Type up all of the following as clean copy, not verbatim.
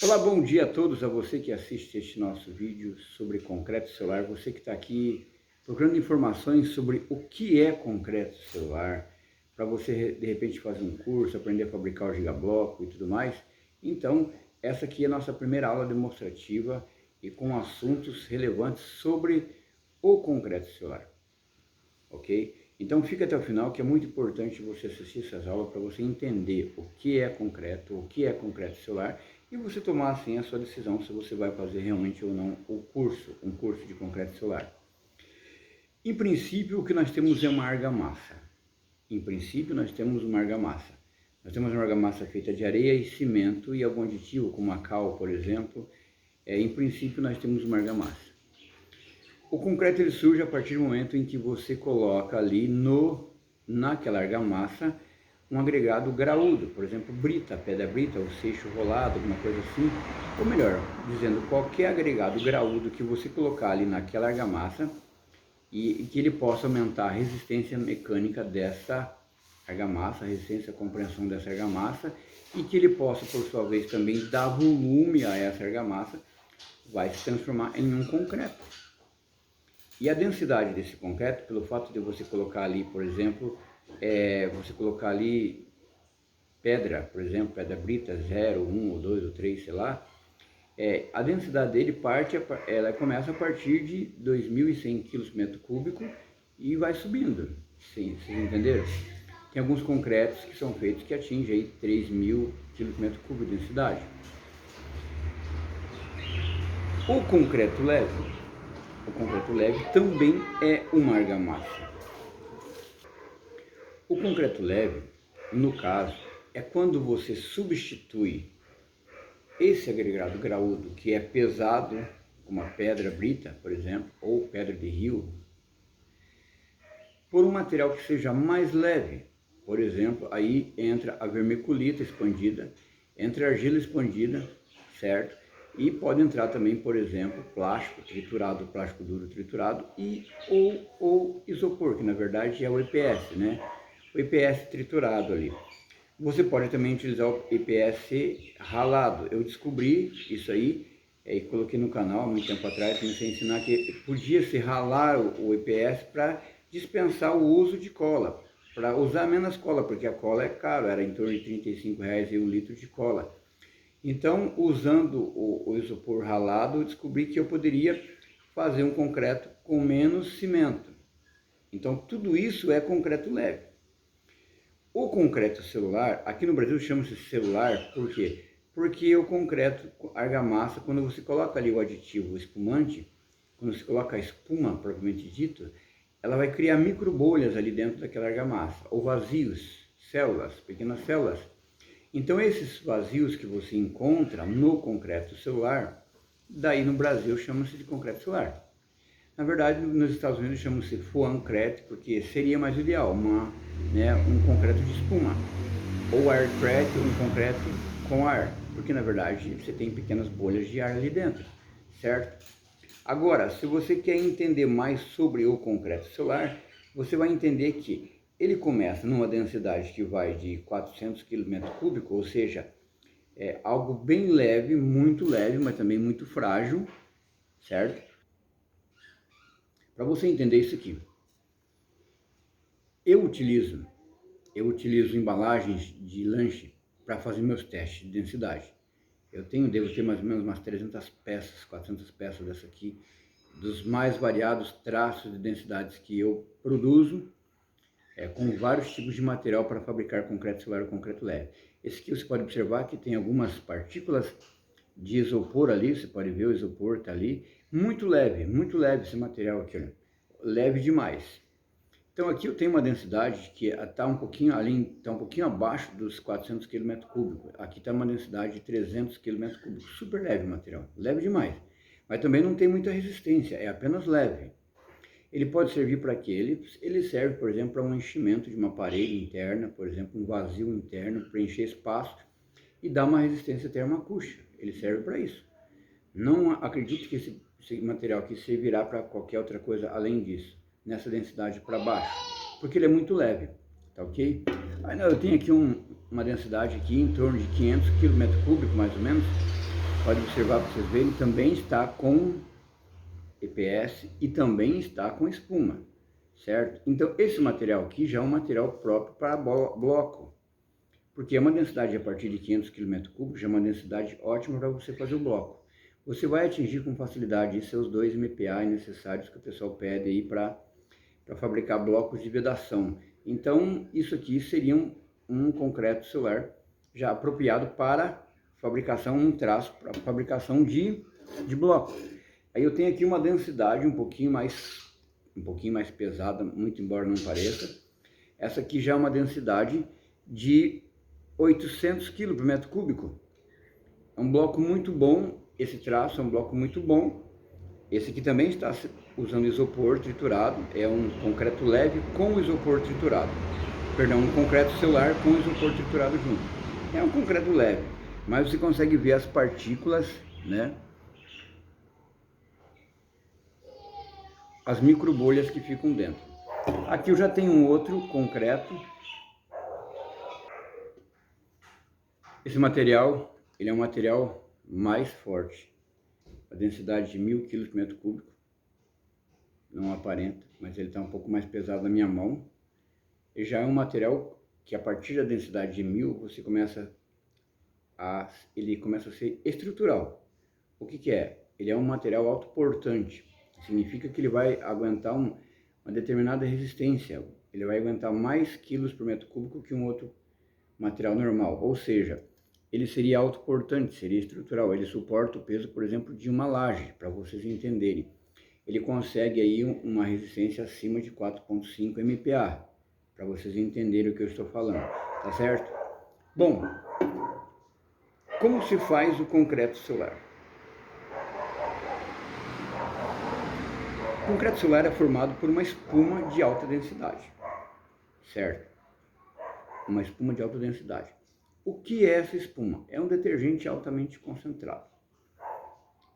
Olá, bom dia a todos, a você que assiste este nosso vídeo sobre concreto celular, você que está aqui procurando informações sobre o que é concreto celular, para você de repente fazer um curso, aprender a fabricar o gigabloco e tudo mais. Então, essa aqui é a nossa primeira aula demonstrativa e com assuntos relevantes sobre o concreto celular, ok? Então fica até o final, que é muito importante você assistir essas aulas para você entender o que é concreto celular e você tomar assim a sua decisão se você vai fazer realmente ou não um curso de concreto celular. Em princípio, o que nós temos é uma argamassa. Em princípio, nós temos uma argamassa. Nós temos uma argamassa feita de areia e cimento e algum aditivo, como a cal, por exemplo. Em princípio, nós temos uma argamassa. O concreto ele surge a partir do momento em que você coloca ali naquela argamassa um agregado graúdo, por exemplo, brita, pedra brita, ou seixo rolado, alguma coisa assim, ou melhor, dizendo, qualquer agregado graúdo que você colocar ali naquela argamassa e que ele possa aumentar a resistência mecânica dessa argamassa, a resistência à compressão dessa argamassa, e que ele possa, por sua vez, também dar volume a essa argamassa, vai se transformar em um concreto. E a densidade desse concreto, pelo fato de você colocar ali, por exemplo, você colocar ali pedra, por exemplo, pedra brita 0, 1 ou 2 ou 3, sei lá, a densidade dele ela começa a partir de 2.100 kg/m³ e vai subindo. Sim, vocês entenderam? Tem alguns concretos que são feitos que atingem aí 3.000 kg/m³ de densidade. O concreto leve também é uma argamassa. O concreto leve, no caso, é quando você substitui esse agregado graúdo que é pesado, como a pedra brita, por exemplo, ou pedra de rio, por um material que seja mais leve. Por exemplo, aí entra a vermiculita expandida, entra a argila expandida, certo? E pode entrar também, por exemplo, plástico triturado, plástico duro triturado ou isopor, que na verdade é o EPS, né? O EPS triturado ali. Você pode também utilizar o EPS ralado. Eu descobri isso aí e coloquei no canal há muito tempo atrás, comecei a ensinar que podia-se ralar o EPS para dispensar o uso de cola, para usar menos cola, porque a cola é caro, era em torno de R$35 e 1 litro de cola. Então, usando o isopor ralado, eu descobri que eu poderia fazer um concreto com menos cimento. Então, tudo isso é concreto leve. O concreto celular, aqui no Brasil chama-se celular, por quê? Porque o concreto argamassa, quando você coloca ali o aditivo, o espumante, quando você coloca a espuma, propriamente dito, ela vai criar micro bolhas ali dentro daquela argamassa, ou vazios, células, pequenas células. Então, esses vazios que você encontra no concreto celular, daí no Brasil chama-se de concreto celular. Na verdade, nos Estados Unidos chama-se foamcrete, porque seria mais ideal, um concreto de espuma. Ou aircrete, um concreto com ar, porque na verdade você tem pequenas bolhas de ar ali dentro, certo? Agora, se você quer entender mais sobre o concreto celular, você vai entender que ele começa numa densidade que vai de 400 km³, ou seja, é algo bem leve, muito leve, mas também muito frágil, certo? Para você entender isso aqui, eu utilizo embalagens de lanche para fazer meus testes de densidade. Devo ter mais ou menos umas 300 peças, 400 peças dessa aqui, dos mais variados traços de densidades que eu produzo, com vários tipos de material para fabricar concreto celular ou concreto leve. Esse aqui você pode observar que tem algumas partículas de isopor ali, você pode ver o isopor está ali, muito leve esse material aqui, olha, leve demais. Então aqui eu tenho uma densidade que está um pouquinho abaixo dos 400 km³. Aqui está uma densidade de 300 km³, super leve o material, leve demais. Mas também não tem muita resistência, é apenas leve. Ele pode servir para quê? Ele serve, por exemplo, para um enchimento de uma parede interna, por exemplo, um vazio interno, preencher espaço e dar uma resistência termoacústica. Ele serve para isso. Não acredite que esse material aqui servirá para qualquer outra coisa além disso, nessa densidade para baixo, porque ele é muito leve, tá ok? Aí eu tenho aqui uma densidade aqui em torno de 500 km³, mais ou menos, Pode observar para vocês verem, também está com EPS e também está com espuma, certo? Então esse material aqui já é um material próprio para bloco, porque é uma densidade a partir de 500 km3, já é uma densidade ótima para você fazer o bloco. Você vai atingir com facilidade seus 2 MPa necessários que o pessoal pede aí para fabricar blocos de vedação. Então isso aqui seria um concreto celular já apropriado para fabricação, um traço para fabricação de bloco. Aí eu tenho aqui uma densidade um pouquinho mais pesada, muito embora não pareça. Essa aqui já é uma densidade de 800 kg por metro cúbico. É um bloco muito bom, esse traço é um bloco muito bom. Esse aqui também está usando isopor triturado, é um concreto leve com isopor triturado. Perdão, um concreto celular com isopor triturado junto. É um concreto leve, mas você consegue ver as partículas, né? As microbolhas que ficam dentro. Aqui eu já tenho um outro concreto. Esse material, ele é um material mais forte. A densidade de 1000 kg por metro cúbico. Não aparenta, mas ele está um pouco mais pesado na minha mão. Ele já é um material que a partir da densidade de 1000, ele começa a ser estrutural. O que é? Ele é um material autoportante. Significa que ele vai aguentar uma determinada resistência. Ele vai aguentar mais quilos por metro cúbico que um outro material normal. Ou seja, ele seria autoportante, seria estrutural. Ele suporta o peso, por exemplo, de uma laje, para vocês entenderem. Ele consegue aí uma resistência acima de 4,5 MPa, para vocês entenderem o que eu estou falando. Tá certo? Bom, como se faz o concreto celular? O concreto celular é formado por uma espuma de alta densidade, certo? Uma espuma de alta densidade. O que é essa espuma? É um detergente altamente concentrado.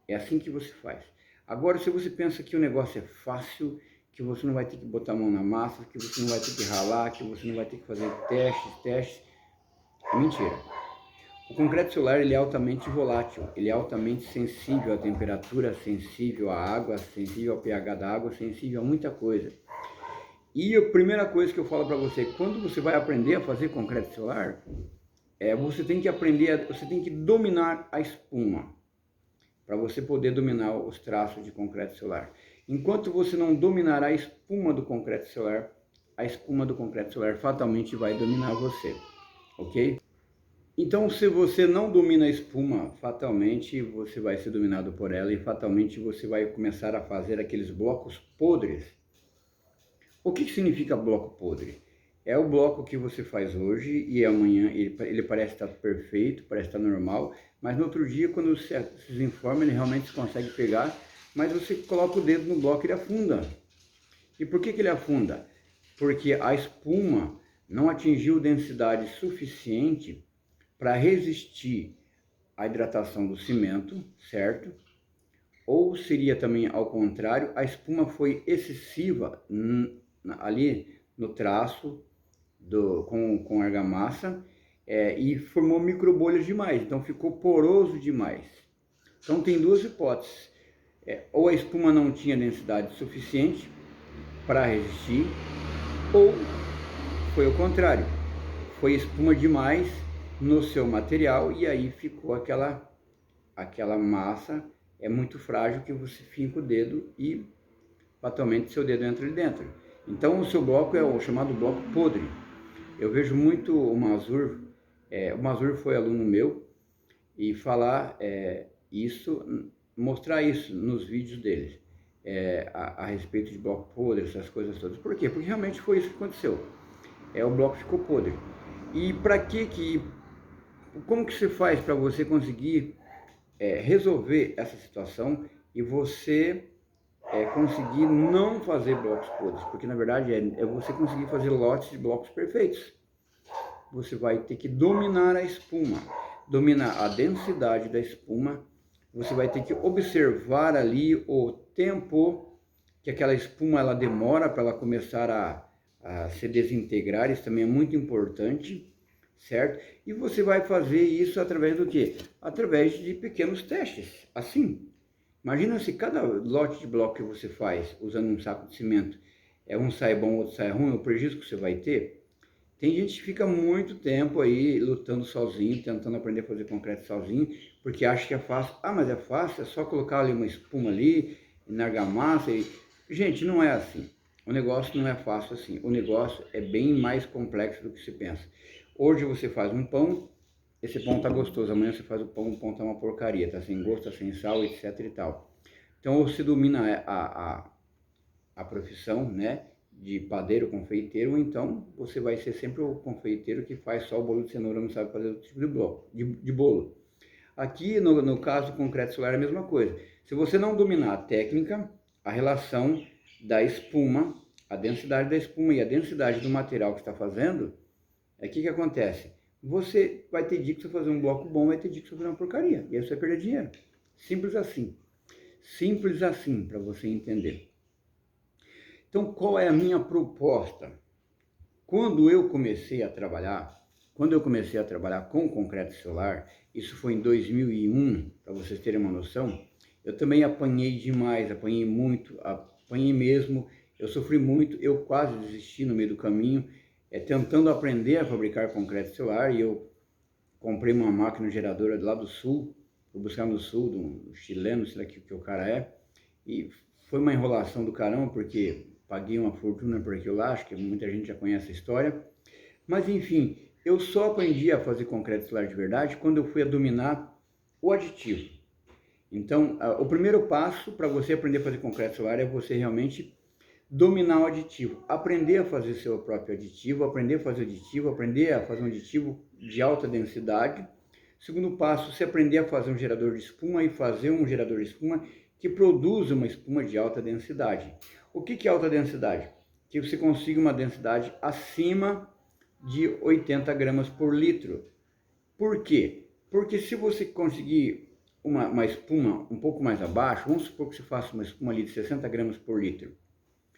É assim que você faz. Agora, se você pensa que o negócio é fácil, que você não vai ter que botar a mão na massa, que você não vai ter que ralar, que você não vai ter que fazer testes, é mentira. O concreto celular ele é altamente volátil, ele é altamente sensível à temperatura, sensível à água, sensível ao pH da água, sensível a muita coisa. E a primeira coisa que eu falo para você, quando você vai aprender a fazer concreto celular, você tem que dominar a espuma, para você poder dominar os traços de concreto celular. Enquanto você não dominar a espuma do concreto celular, a espuma do concreto celular fatalmente vai dominar você, ok? Então, se você não domina a espuma, fatalmente você vai ser dominado por ela e fatalmente você vai começar a fazer aqueles blocos podres. O que significa bloco podre? É o bloco que você faz hoje e amanhã ele parece estar perfeito, parece estar normal, mas no outro dia, quando você se desinforma, ele realmente consegue pegar, mas você coloca o dedo no bloco e ele afunda. E por que ele afunda? Porque a espuma não atingiu densidade suficiente para resistir à hidratação do cimento, certo? Ou seria também ao contrário, a espuma foi excessiva ali no traço com argamassa e formou microbolhas demais, então ficou poroso demais. Então tem duas hipóteses, ou a espuma não tinha densidade suficiente para resistir, ou foi o contrário, foi espuma demais no seu material e aí ficou aquela massa muito frágil que você finca o dedo e fatalmente seu dedo entra ali dentro. Então o seu bloco é o chamado bloco podre. Eu vejo muito o Mazur foi aluno meu e falar mostrar isso nos vídeos deles, a respeito de bloco podre, essas coisas todas. Por quê? Porque realmente foi isso que aconteceu. O bloco ficou podre. E como que se faz para você conseguir resolver essa situação e você conseguir não fazer blocos podres? Porque na verdade é você conseguir fazer lotes de blocos perfeitos. Você vai ter que dominar a espuma, dominar a densidade da espuma. Você vai ter que observar ali o tempo que aquela espuma ela demora para ela começar a se desintegrar. Isso também é muito importante. certo? E você vai fazer isso através do quê? Através de pequenos testes, assim. Imagina se cada lote de bloco que você faz usando um saco de cimento, um sai bom, outro sai ruim, o prejuízo que você vai ter. Tem gente que fica muito tempo aí lutando sozinho, tentando aprender a fazer concreto sozinho, porque acha que é fácil. Ah, mas é fácil, é só colocar ali uma espuma ali, na argamassa. Gente, não é assim. O negócio não é fácil assim. O negócio é bem mais complexo do que se pensa. Hoje você faz um pão, esse pão tá gostoso. Amanhã você faz o pão tá uma porcaria, tá sem gosto, tá sem sal, etc e tal. Então você domina a profissão, né, de padeiro, confeiteiro, ou então você vai ser sempre o confeiteiro que faz só o bolo de cenoura, não sabe fazer outro tipo de bolo. Aqui, no caso do concreto solar, é a mesma coisa. Se você não dominar a técnica, a relação da espuma, a densidade da espuma e a densidade do material que está fazendo, o que acontece? Você vai ter dia que você fazer um bloco bom, vai ter dia que você fazer uma porcaria, e aí você vai perder dinheiro. Simples assim. Simples assim, para você entender. Então, qual é a minha proposta? Quando eu comecei a trabalhar com concreto solar, isso foi em 2001, para vocês terem uma noção, eu também apanhei demais, apanhei muito, apanhei mesmo, eu sofri muito, eu quase desisti no meio do caminho, tentando aprender a fabricar concreto solar, e eu comprei uma máquina geradora lá do sul, fui buscar no sul, do chileno, sei lá que o cara é, e foi uma enrolação do caramba, porque paguei uma fortuna por aquilo lá, acho que muita gente já conhece a história. Mas enfim, eu só aprendi a fazer concreto solar de verdade quando eu fui a dominar o aditivo. Então, o primeiro passo para você aprender a fazer concreto solar é você realmente dominar o aditivo. Aprender a fazer seu próprio aditivo, aprender a fazer um aditivo de alta densidade. Segundo passo, você aprender a fazer um gerador de espuma e fazer um gerador de espuma que produza uma espuma de alta densidade. O que é alta densidade? Que você consiga uma densidade acima de 80 gramas por litro. Por quê? Porque se você conseguir uma espuma um pouco mais abaixo, vamos supor que você faça uma espuma ali de 60 gramas por litro,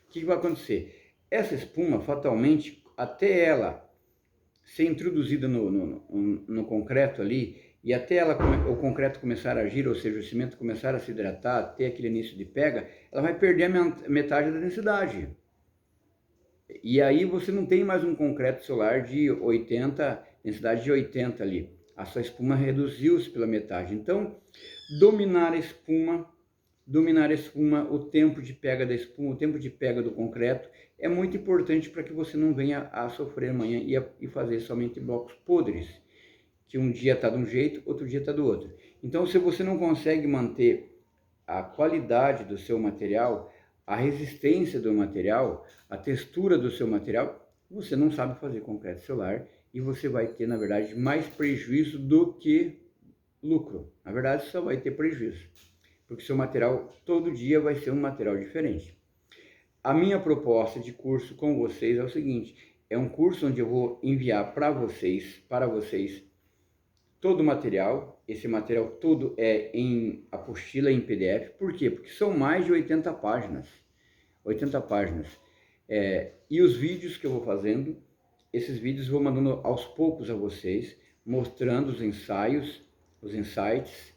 o que vai acontecer? Essa espuma, fatalmente, até ela ser introduzida no concreto ali, e até o concreto começar a agir, ou seja, o cimento começar a se hidratar, ter aquele início de pega, ela vai perder a metade da densidade. E aí você não tem mais um concreto solar de 80, densidade de 80 ali. A sua espuma reduziu-se pela metade. Então, dominar a espuma, o tempo de pega da espuma, o tempo de pega do concreto, é muito importante para que você não venha a sofrer amanhã e fazer somente blocos podres, que um dia está de um jeito, outro dia está do outro. Então, se você não consegue manter a qualidade do seu material, a resistência do material, a textura do seu material, você não sabe fazer concreto solar e você vai ter, na verdade, mais prejuízo do que lucro. Na verdade, só vai ter prejuízo, porque seu material todo dia vai ser um material diferente. A minha proposta de curso com vocês é o seguinte, é um curso onde eu vou enviar para vocês, todo o material. Esse material todo é em apostila, em PDF. Por quê? Porque são mais de 80 páginas. 80 páginas. E os vídeos que eu vou fazendo, esses vídeos eu vou mandando aos poucos a vocês, mostrando os ensaios, os insights,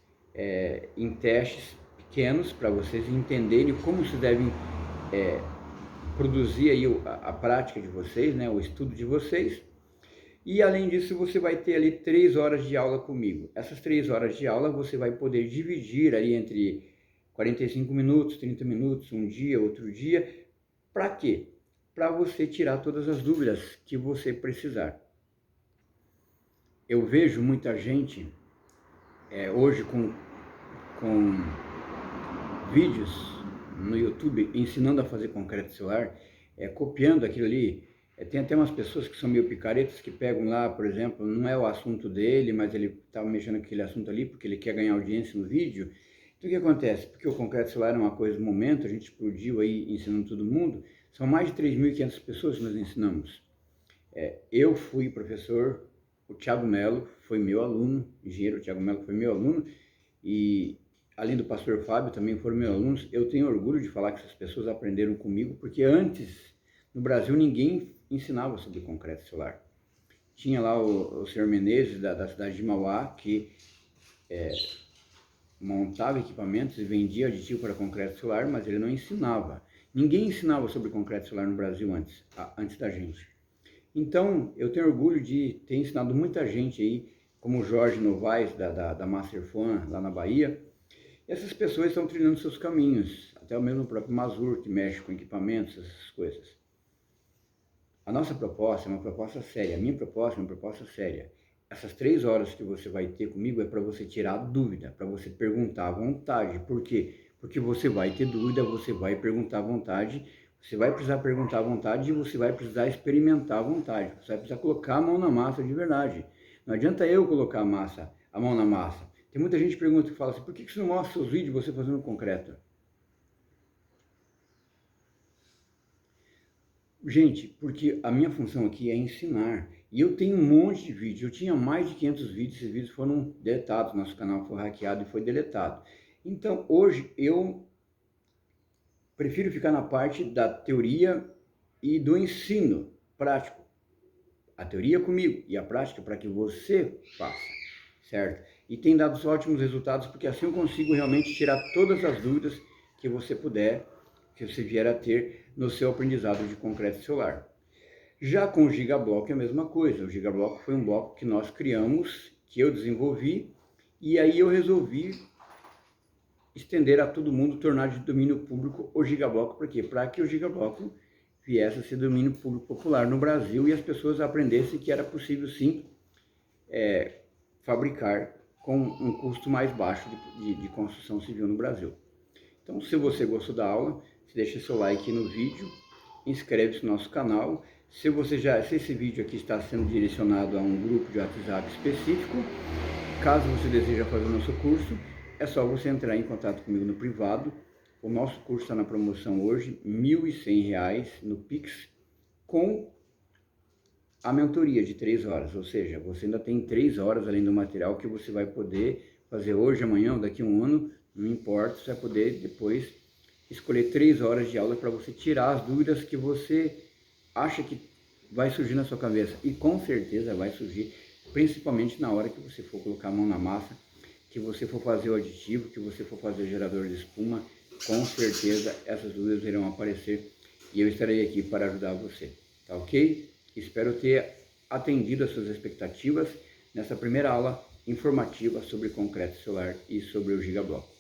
em testes pequenos, para vocês entenderem como se devem produzir aí a prática de vocês, né, o estudo de vocês. E além disso, você vai ter ali 3 horas de aula comigo. Essas 3 horas de aula você vai poder dividir aí entre 45 minutos, 30 minutos, um dia, outro dia. Para quê? Para você tirar todas as dúvidas que você precisar. Eu vejo muita gente hoje com vídeos no YouTube ensinando a fazer concreto solar, copiando aquilo ali. Tem até umas pessoas que são meio picaretas que pegam lá, por exemplo, não é o assunto dele, mas ele está mexendo com aquele assunto ali porque ele quer ganhar audiência no vídeo. Então o que acontece? Porque o concreto solar é uma coisa do momento, a gente explodiu aí ensinando todo mundo, são mais de 3.500 pessoas que nós ensinamos. Eu fui professor, o Thiago Melo foi meu aluno, engenheiro Thiago Melo foi meu aluno, e além do pastor Fábio também foram meus alunos. Eu tenho orgulho de falar que essas pessoas aprenderam comigo, porque antes, no Brasil, ninguém ensinava sobre concreto solar. tinha lá o senhor Menezes, da cidade de Mauá, que montava equipamentos e vendia aditivo para concreto solar, mas ele não ensinava. Ninguém ensinava sobre concreto solar no Brasil antes da gente. Então, eu tenho orgulho de ter ensinado muita gente aí, como o Jorge Novaes, da Master Fan, lá na Bahia. E essas pessoas estão trilhando seus caminhos, até o mesmo próprio Mazur, que mexe com equipamentos, essas coisas. A nossa proposta é uma proposta séria, a minha proposta é uma proposta séria. Essas 3 horas que você vai ter comigo é para você tirar dúvida, para você perguntar à vontade. Por quê? Porque você vai ter dúvida, você vai perguntar à vontade, você vai precisar perguntar à vontade e você vai precisar experimentar à vontade. Você vai precisar colocar a mão na massa de verdade. Não adianta eu colocar a mão na massa. Tem muita gente que pergunta e fala assim, por que você não mostra seus vídeos você fazendo concreto? Gente, porque a minha função aqui é ensinar. E eu tenho um monte de vídeos. Eu tinha mais de 500 vídeos. Esses vídeos foram deletados. Nosso canal foi hackeado e foi deletado. Então, hoje, eu prefiro ficar na parte da teoria e do ensino prático. A teoria comigo e a prática para que você faça, certo? E tem dado ótimos resultados, porque assim eu consigo realmente tirar todas as dúvidas que você puder, que você vier a ter no seu aprendizado de concreto solar. Já com o Gigablock é a mesma coisa. O Gigablock foi um bloco que nós criamos, que eu desenvolvi, e aí eu resolvi estender a todo mundo, tornar de domínio público o Gigablock. Por quê? Para que o Gigablock viesse a ser domínio público popular no Brasil e as pessoas aprendessem que era possível sim fabricar com um custo mais baixo de construção civil no Brasil. Então, se você gostou da aula, deixa seu like no vídeo, inscreve-se no nosso canal. Se esse vídeo aqui está sendo direcionado a um grupo de WhatsApp específico, caso você deseja fazer o nosso curso, é só você entrar em contato comigo no privado. O nosso curso está na promoção hoje, R$ 1.100 no Pix, com a mentoria de 3 horas, ou seja, você ainda tem 3 horas além do material que você vai poder fazer hoje, amanhã ou daqui a um ano, não importa, você vai poder depois escolher 3 horas de aula para você tirar as dúvidas que você acha que vai surgir na sua cabeça. E com certeza vai surgir, principalmente na hora que você for colocar a mão na massa, que você for fazer o aditivo, que você for fazer o gerador de espuma, com certeza essas dúvidas irão aparecer e eu estarei aqui para ajudar você, tá ok? Espero ter atendido as suas expectativas nessa primeira aula informativa sobre concreto solar e sobre o Gigablock.